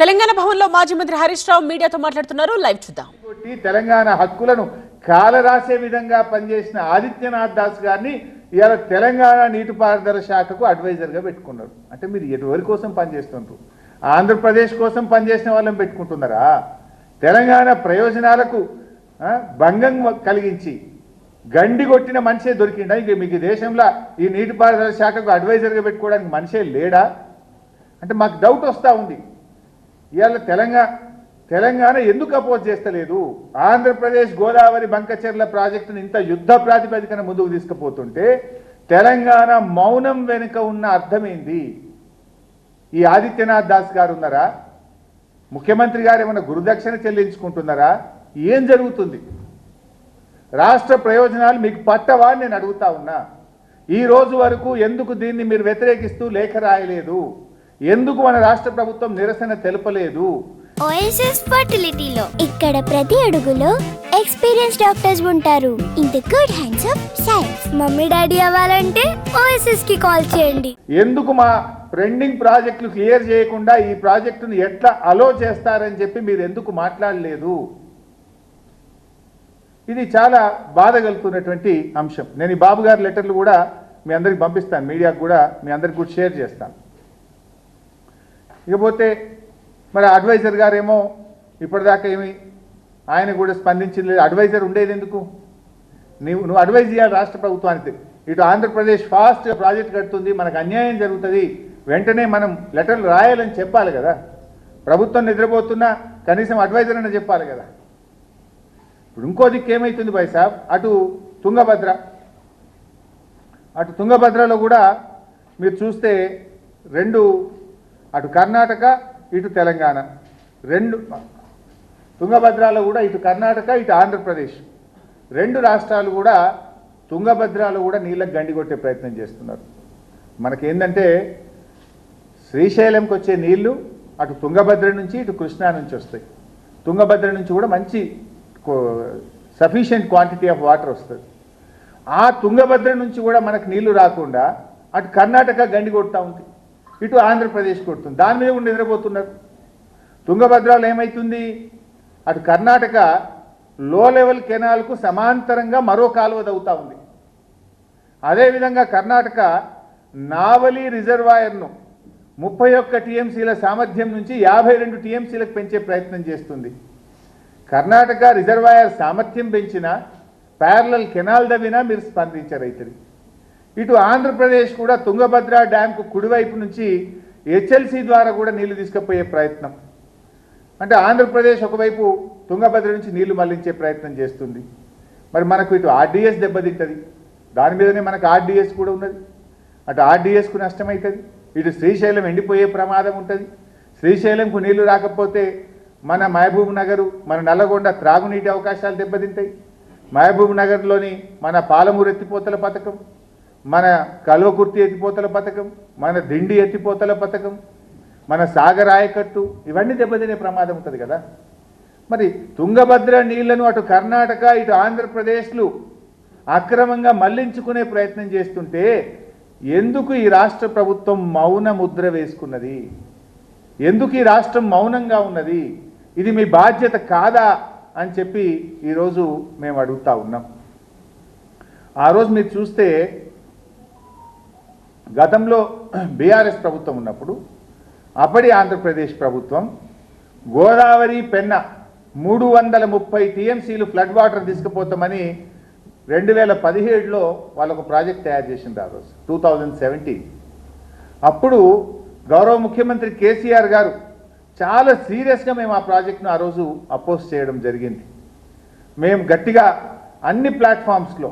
తెలంగాణ భవన్లో మాజీ మంత్రి హరీష్ రావు మీడియాతో మాట్లాడుతున్నారు. లైవ్ చూద్దాం. తెలంగాణ హక్కులను కాలరాసే విధంగా పనిచేసిన ఆదిత్యనాథ్ దాస్ గారిని ఇవాళ తెలంగాణ నీటిపారుదల శాఖకు అడ్వైజర్గా పెట్టుకున్నారు. అంటే మీరు ఎవరి కోసం పనిచేస్తున్నారు? ఆంధ్రప్రదేశ్ కోసం పనిచేసిన వాళ్ళని పెట్టుకుంటున్నారా? తెలంగాణ ప్రయోజనాలకు భంగం కలిగించి గండి కొట్టిన మనిషే దొరికిండా? ఇంక మీకు దేశంలో ఈ నీటిపారుదల శాఖకు అడ్వైజర్గా పెట్టుకోవడానికి మనిషే లేడా అంటే మాకు డౌట్ వస్తూ ఉంది. ఇవాళ తెలంగాణ ఎందుకు అపోజ్ చేస్తలేదు? ఆంధ్రప్రదేశ్ గోదావరి బంకచెర్ల ప్రాజెక్టును ఇంత యుద్ధ ప్రాతిపదికన ముందుకు తీసుకుపోతుంటే తెలంగాణ మౌనం వెనుక ఉన్న అర్థమేంది? ఈ ఆదిత్యనాథ్ దాస్ గారు ఉన్నారా? ముఖ్యమంత్రి గారు ఏమైనా గురుదక్షిణ చెల్లించుకుంటున్నారా? ఏం జరుగుతుంది? రాష్ట్ర ప్రయోజనాలు మీకు పట్టవా అని నేను అడుగుతా ఉన్నా. ఈ రోజు వరకు ఎందుకు దీన్ని మీరు వ్యతిరేకిస్తూ లేఖ రాయలేదు? ఎందుకు మన రాష్ట్ర ప్రభుత్వం నిరసన తెలుపలేదు? ఓఎస్ఎస్ ఫర్టిలిటీలో ఇక్కడ ప్రతి అడుగులో ఎక్స్పీరియన్స్ డాక్టర్స్ ఉంటారు. In the good hands of science. Mummy daddy అవ్వాలంటే ఓఎస్ఎస్ కి కాల్ చేయండి. ఎందుకు మా పెండింగ్ ప్రాజెక్టులు క్లియర్ చేయకుండా ఈ ప్రాజెక్టును ఎట్లా అలో చేస్తారని చెప్పి మీరు ఎందుకు మాట్లాడలేదు? ఇది చాలా బాధ కలుగుతున్నటువంటి అంశం. నేను ఈ బాబు గారి లెటర్లు కూడా మీ అందరికి పంపిస్తాను, మీడియాకు కూడా మీ అందరికి కూడా షేర్ చేస్తాను. ఇకపోతే మరి అడ్వైజర్ గారేమో ఇప్పటిదాకా ఏమి ఆయన కూడా స్పందించలేదు. అడ్వైజర్ ఉండేది ఎందుకు? నువ్వు అడ్వైజ్ చేయాలి రాష్ట్ర ప్రభుత్వానికి. ఇటు ఆంధ్రప్రదేశ్ ఫాస్ట్ ప్రాజెక్ట్ కడుతుంది, మనకు అన్యాయం జరుగుతుంది, వెంటనే మనం లెటర్లు రాయాలని చెప్పాలి కదా. ప్రభుత్వం నిద్రపోతున్నా కనీసం అడ్వైజర్ అని చెప్పాలి కదా. ఇప్పుడు ఇంకో దిక్కు ఏమవుతుంది భాయ్ సాబ్, అటు తుంగభద్రలో కూడా మీరు చూస్తే అటు కర్ణాటక ఇటు తెలంగాణ తుంగభద్రలో కూడా ఇటు కర్ణాటక ఇటు ఆంధ్రప్రదేశ్ రెండు రాష్ట్రాలు కూడా తుంగభద్రలో కూడా నీళ్ళకి గండి కొట్టే ప్రయత్నం చేస్తున్నారు. మనకేందంటే శ్రీశైలంకి వచ్చే నీళ్లు అటు తుంగభద్ర నుంచి ఇటు కృష్ణా నుంచి వస్తాయి. తుంగభద్ర నుంచి కూడా మంచి సఫిషియెంట్ క్వాంటిటీ ఆఫ్ వాటర్ వస్తుంది. ఆ తుంగభద్ర నుంచి కూడా మనకు నీళ్లు రాకుండా అటు కర్ణాటక గండి కొడుతూ ఉంది, ఇటు ఆంధ్రప్రదేశ్ కొడుతుంది. దాని మీద కూడా నిద్రపోతున్నారు. తుంగభద్రలో ఏమవుతుంది, అటు కర్ణాటక లో లెవెల్ కెనాల్కు సమాంతరంగా మరో కాలువ తవ్వుతూ ఉంది. అదేవిధంగా కర్ణాటక నావలి రిజర్వాయర్ను 31 టీఎంసీల సామర్థ్యం నుంచి 52 టీఎంసీలకు పెంచే ప్రయత్నం చేస్తుంది. కర్ణాటక రిజర్వాయర్ సామర్థ్యం పెంచినా ప్యారలల్ కెనాల్ దవ్వినా మీరు స్పందించారు రైతులు. ఇటు ఆంధ్రప్రదేశ్ కూడా తుంగభద్ర డ్యాంకు కుడివైపు నుంచి హెచ్ఎల్సి ద్వారా కూడా నీళ్లు తీసుకుపోయే ప్రయత్నం. అంటే ఆంధ్రప్రదేశ్ ఒకవైపు తుంగభద్ర నుంచి నీళ్లు మళ్లించే ప్రయత్నం చేస్తుంది. మరి మనకు ఇటు ఆర్డీఎస్ దెబ్బతింటుంది, దాని మీదనే మనకు ఆర్డీఎస్ కూడా ఉన్నది. అటు ఆర్డీఎస్కు నష్టమవుతుంది, ఇటు శ్రీశైలం ఎండిపోయే ప్రమాదం ఉంటుంది. శ్రీశైలంకు నీళ్లు రాకపోతే మన మహబూబ్ నగరు, మన నల్లగొండ త్రాగునీటి అవకాశాలు దెబ్బతింటాయి. మహబూబ్ నగర్లోని మన పాలమూరు ఎత్తిపోతల పథకం, మన కల్వకుర్తి ఎత్తిపోతల పథకం, మన దిండి ఎత్తిపోతల పథకం, మన సాగర్ ఆయకట్టు ఇవన్నీ దెబ్బతినే ప్రమాదం ఉంటుంది కదా. మరి తుంగభద్ర నీళ్లను అటు కర్ణాటక ఇటు ఆంధ్రప్రదేశ్లు అక్రమంగా మళ్లించుకునే ప్రయత్నం చేస్తుంటే ఎందుకు ఈ రాష్ట్ర ప్రభుత్వం మౌన ముద్ర వేసుకున్నది? ఎందుకు ఈ రాష్ట్రం మౌనంగా ఉన్నది? ఇది మీ బాధ్యత కాదా అని చెప్పి ఈరోజు మేము అడుగుతా ఉన్నాం. ఆ రోజు మీరు చూస్తే గతంలో బీఆర్ఎస్ ప్రభుత్వం ఉన్నప్పుడు అప్పటి ఆంధ్రప్రదేశ్ ప్రభుత్వం గోదావరి పెన్న 330 టీఎంసీలు ఫ్లడ్ వాటర్ తీసుకుపోతామని 2017లో వాళ్ళొక ప్రాజెక్ట్ తయారు చేసింది. ఆ రోజు 2017 అప్పుడు గౌరవ ముఖ్యమంత్రి కేసీఆర్ గారు చాలా సీరియస్గా మేము ఆ ప్రాజెక్టును ఆ రోజు అపోజ్ చేయడం జరిగింది. మేము గట్టిగా అన్ని ప్లాట్ఫామ్స్లో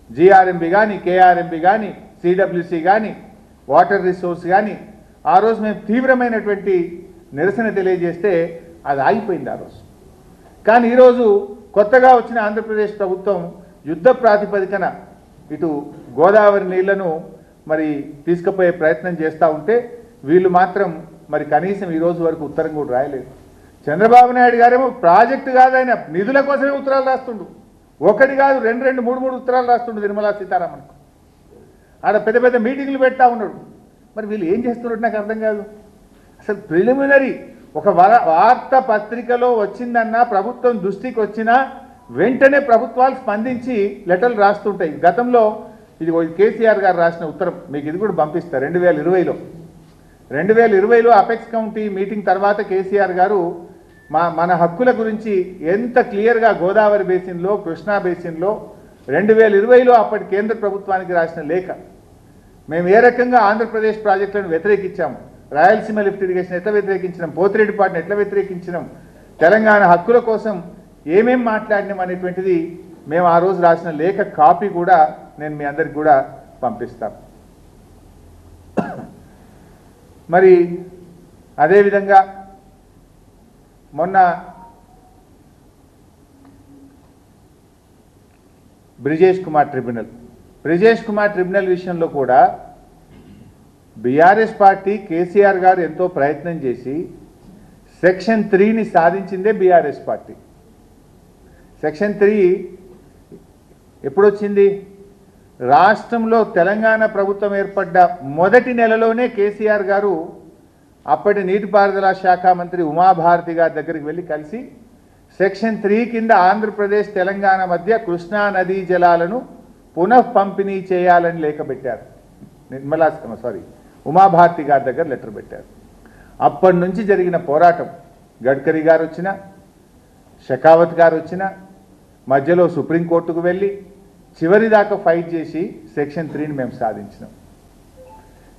జీఆర్ఎంబి కానీ, కేఆర్ఎంబి కానీ, సిడబ్ల్యూసి కానీ, వాటర్ రిసోర్స్ కానీ ఆ రోజు మేము తీవ్రమైనటువంటి నిరసన తెలియజేస్తే అది ఆగిపోయింది ఆ రోజు. కానీ ఈరోజు కొత్తగా వచ్చిన ఆంధ్రప్రదేశ్ ప్రభుత్వం యుద్ధ ప్రాతిపదికన ఇటు గోదావరి నీళ్లను మరి తీసుకుపోయే ప్రయత్నం చేస్తూ ఉంటే వీళ్ళు మాత్రం మరి కనీసం ఈ రోజు వరకు ఉత్తరం కూడా రాయలేదు. చంద్రబాబు నాయుడు గారేమో ప్రాజెక్టు కాదు, ఆయన నిధుల కోసమే ఉత్తరాలు రాస్తుండు. ఒకటి కాదు, రెండు మూడు ఉత్తరాలు రాస్తుండు నిర్మలా సీతారామన్కు. ఆడ పెద్ద పెద్ద మీటింగ్లు పెడతా ఉన్నాడు. మరి వీళ్ళు ఏం చేస్తున్నట్టు నాకు అర్థం కాదు. అసలు ప్రిలిమినరీ ఒక వార్తా పత్రికలో వచ్చిందన్నా ప్రభుత్వం దృష్టికి వచ్చినా వెంటనే ప్రభుత్వాలు స్పందించి లెటర్లు రాస్తుంటాయి. గతంలో ఇది కేసీఆర్ గారు రాసిన ఉత్తరం, మీకు ఇది కూడా పంపిస్తారు. 2020లో అపెక్స్ కౌంటీ మీటింగ్ తర్వాత కేసీఆర్ గారు మన హక్కుల గురించి ఎంత క్లియర్గా గోదావరి బేసిన్లో, కృష్ణా బేసిన్లో 2020లో అప్పటి కేంద్ర ప్రభుత్వానికి రాసిన లేఖ, మేము ఏ రకంగా ఆంధ్రప్రదేశ్ ప్రాజెక్టులను వ్యతిరేకించాము, రాయలసీమ లిఫ్ట్ ఇరిగేషన్ ఎట్లా వ్యతిరేకించినాం, పోతిరెడ్డిపాటిని ఎట్లా వ్యతిరేకించినాం, తెలంగాణ హక్కుల కోసం ఏమేం మాట్లాడినాం అనేటువంటిది మేము ఆ రోజు రాసిన లేఖ కాపీ కూడా నేను మీ అందరికి కూడా పంపిస్తాను. మరి అదేవిధంగా మొన్న బ్రిజేష్ కుమార్ ట్రిబ్యునల్ విషయంలో కూడా బీఆర్ఎస్ పార్టీ కేసీఆర్ గారు ఎంతో ప్రయత్నం చేసి సెక్షన్ 3ని సాధించిందే బీఆర్ఎస్ పార్టీ. సెక్షన్ 3 ఎప్పుడొచ్చింది? రాష్ట్రంలో తెలంగాణ ప్రభుత్వం ఏర్పడ్డ మొదటి నెలలోనే కేసీఆర్ గారు అప్పటి నీటిపారుదల శాఖ మంత్రి ఉమాభారతి గారి దగ్గరికి వెళ్ళి కలిసి సెక్షన్ 3 కింద ఆంధ్రప్రదేశ్ తెలంగాణ మధ్య కృష్ణా నదీ జలాలను పునః పంపిణీ చేయాలని లేఖ పెట్టారు. ఉమాభారతి గారి దగ్గర లెటర్ పెట్టారు. అప్పటి నుంచి జరిగిన పోరాటం, గడ్కరీ గారు వచ్చినా, షెకావత్ గారు వచ్చినా, మధ్యలో సుప్రీంకోర్టుకు వెళ్ళి చివరి దాకా ఫైట్ చేసి సెక్షన్ 3ని మేము సాధించినాం.